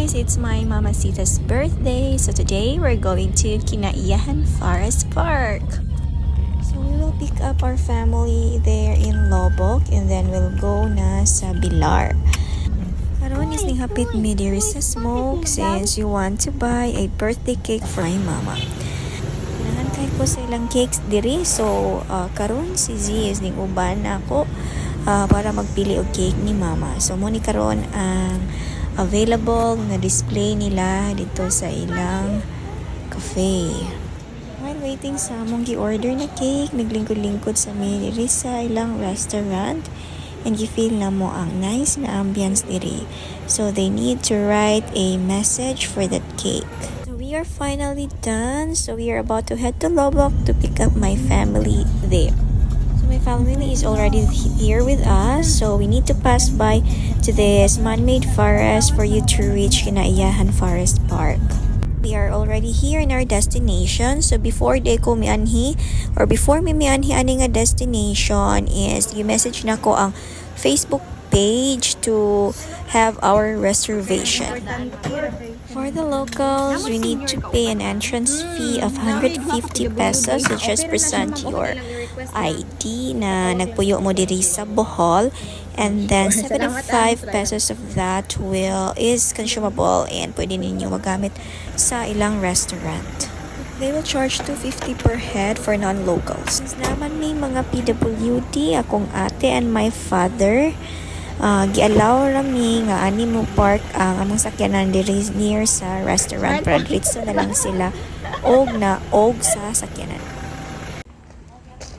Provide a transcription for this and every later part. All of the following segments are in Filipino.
guys, it's my Mamacita's birthday. So today we're going to Kinaiyahan Forest Park. So we will pick up our family there in Lobok and then we'll go na sa Bilar. Karon is ning hapit mi diri sa smoke since you want to buy a birthday cake for my mama. Pinahantay ko sa ilang cakes diri. So karon si Z is ning uban ako para magpili og cake ni mama. So mo ni karon ang available na display nila dito sa ilang cafe. While waiting sa among gi-order na cake, naglingkod-lingkod sa mi diri sa ilang restaurant and gi-feel na mo ang nice na ambience diri. So they need to write a message for that cake. So we are finally done. So we are about to head to Lobok to pick up my family there. My family is already here with us, so we need to pass by to this man-made forest for you to reach Kinaiyahan Forest Park. We are already here in our destination, so before they ko mianhi or before mi mianhi ani nga destination is you message na ko ang Facebook page to have our reservation. For the locals, we need to pay an entrance fee of 150 pesos to just present your ID na nagpuyo mo diri sa Bohol, and then 75 pesos of that is consumable and pwede ninyo magamit sa ilang restaurant. They will charge 250 per head for non-locals. Since naman may mga PWD, akong ate and my father, gialaw rami nga ani mo park ang among sakyanan diri near sa restaurant para diretso na lang sila og sa sakyanan.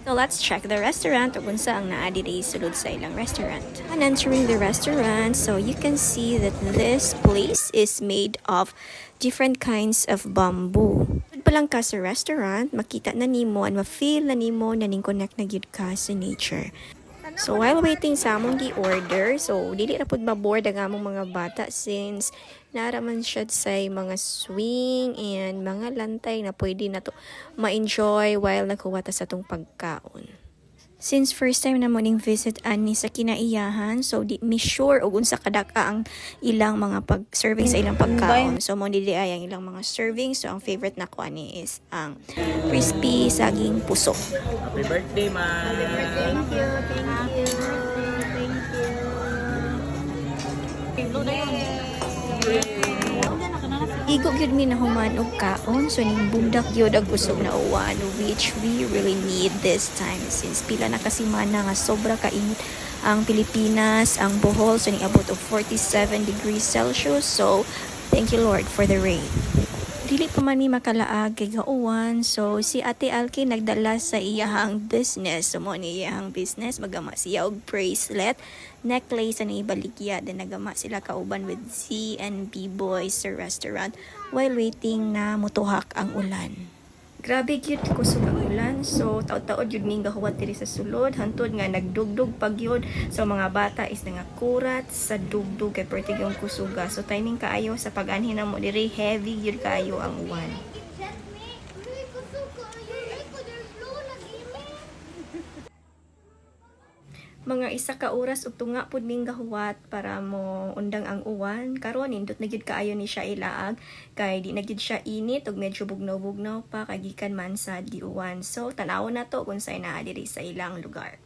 So let's check the restaurant o kung saan naa diri sulod sa ilang restaurant. On entering the restaurant, so you can see that this place is made of different kinds of bamboo. Pag pa lang ka sa restaurant, makita na nimo and ma-feel na nimo na ning connect na gyud ka sa nature. So while waiting sa among gi-order, so dili ra pud maboard ang among mga bata since naraman siya sa mga swing and mga lantay na pwede na to ma-enjoy while naghuwata sa tong pagkaon. Since first time na mo ning visit ani sa Kinaiyahan, so di mi sure og unsa kadaka ang ilang mga pag-serving sa ilang pagkaon. So mo dili ay ang ilang mga serving. So ang favorite na ko ani is ang crispy saging puso. Happy birthday, ma! Thank you. Igo gyud mi na human og kaon, so ning bundak gyud ang usog na uwan, which we really need this time since pila na kasimana nga sobra kainit ang Pilipinas, ang Bohol, so ning abot og 47 degrees Celsius. So thank you Lord for the rain. Dili pa man mi makalaag kay gauwan, so si Ate Alki nagdala sa iyahang business. So mo ni iyahang business, magama siya og bracelet, necklace na ibaligya, then nagama sila kauban with Z and B boys sa restaurant while waiting na mutuhak ang ulan. Grabe gyud kusog ang ulan, so taod-taod yun ning gahuwat diri sa sulod, hantod nga nagdugdug pag yun. So mga bata is nangakurat sa dugdug kay pertig yung kusuga. So timing kaayo sa pag-anhin na mo diri, heavy gyud kaayo ang uwan. Mga isa ka oras ug tunga pud ning gahuwat para mo undang ang uwan. Karon nindot na gyud kaayo ni siya ilaag kay di na gyud siya init ug medyo bugnaw-bugnaw pa kay gikan man sa giuwan. So tan-aw na to kung say naa diri sa ilang lugar.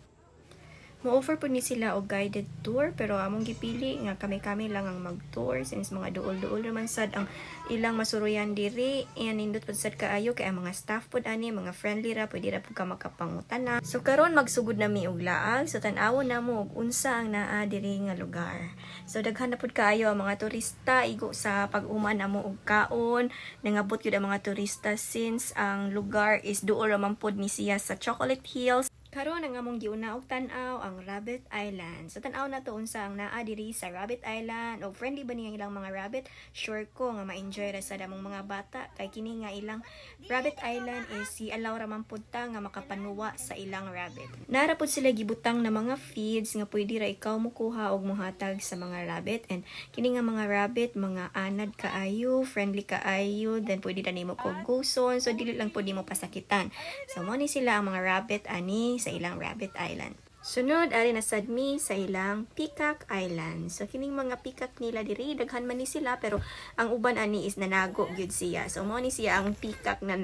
Mo-offer po ni sila og guided tour pero among gipili nga kami-kami lang ang mag-tour since mga duol-duol naman sad ang ilang masuruyan diri and nindot pud sad kaayo kay ang mga staff pud ani mga friendly ra pwede ra pud ka makapangutana. So karon magsugod na mi og laag so tan-awon na mo og unsa ang naa diri nga lugar. So daghan na pud kaayo ang mga turista igo sa pag-uman namo og kaon. Nangabot gyud ang mga turista since ang lugar is duol ra man pud ni siya sa Chocolate Hills. Karon ang among giuna og tan-aw ang Rabbit Island. So tan-aw na to unsa ang naa diri sa Rabbit Island og friendly ba niya ilang mga rabbit? Sure ko nga ma-enjoy ra sa damong mga bata kay kini nga ilang Rabbit Island is si allow ra man pud ta nga makapanuwa sa ilang rabbit. Nara pud sila gibutang na mga feeds nga pwede ra ikaw mokuha og mohatag sa mga rabbit and kini nga mga rabbit mga anad kaayo, friendly kaayo, then pwede ra nimo kog guson so dili lang pud nimo pasakitan. So mo ni sila ang mga rabbit ani sa ilang Rabbit Island. Sunod ari na sad mi sa ilang Peacock Island. So kining mga peacock nila diri daghan man ni sila pero ang uban ani is nanago gyud siya. So mo ni siya ang peacock na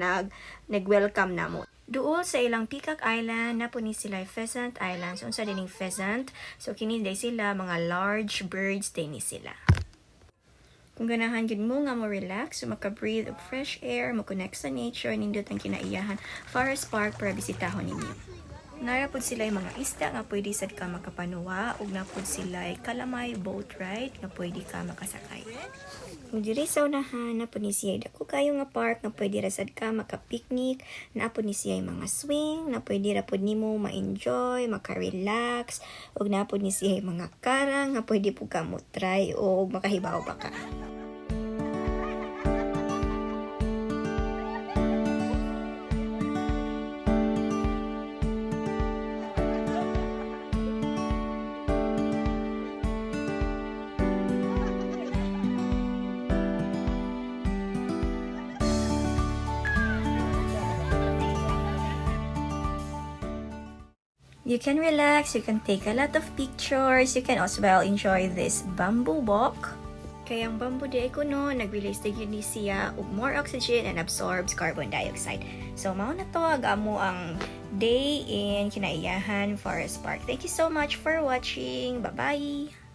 nag-welcome namo. Duol sa ilang Peacock Island na po ni sila Pheasant Island. So unsa dining pheasant? So kini day sila mga large birds day ni sila. Kung ganahan gyud mo nga mo relax, so maka-breathe of fresh air, mo connect sa nature, nindot ang Kinaiyahan Forest Park para bisitahon ninyo. Narapod sila yung mga isda nga pwede sad ka makapanuwa ug napod sila ay kalamay boat ride nga pwede ka makasakay. Kung diri sa unahan napod ni siya dako kayo nga park nga pwede ra sad ka maka-picnic, napod ni siya mga swing na pwede ra pod nimo ma-enjoy, maka-relax ug napod ni siya mga karang nga pwede pud ka mo try o makahibaw ba ka. You can relax, you can take a lot of pictures, you can as well enjoy this bamboo walk. Kaya ang bamboo di kuno nag-release na yun ni siya og more oxygen and absorbs carbon dioxide. So mao na to agamo ang day in Kinaiyahan Forest Park. Thank you so much for watching. Bye-bye!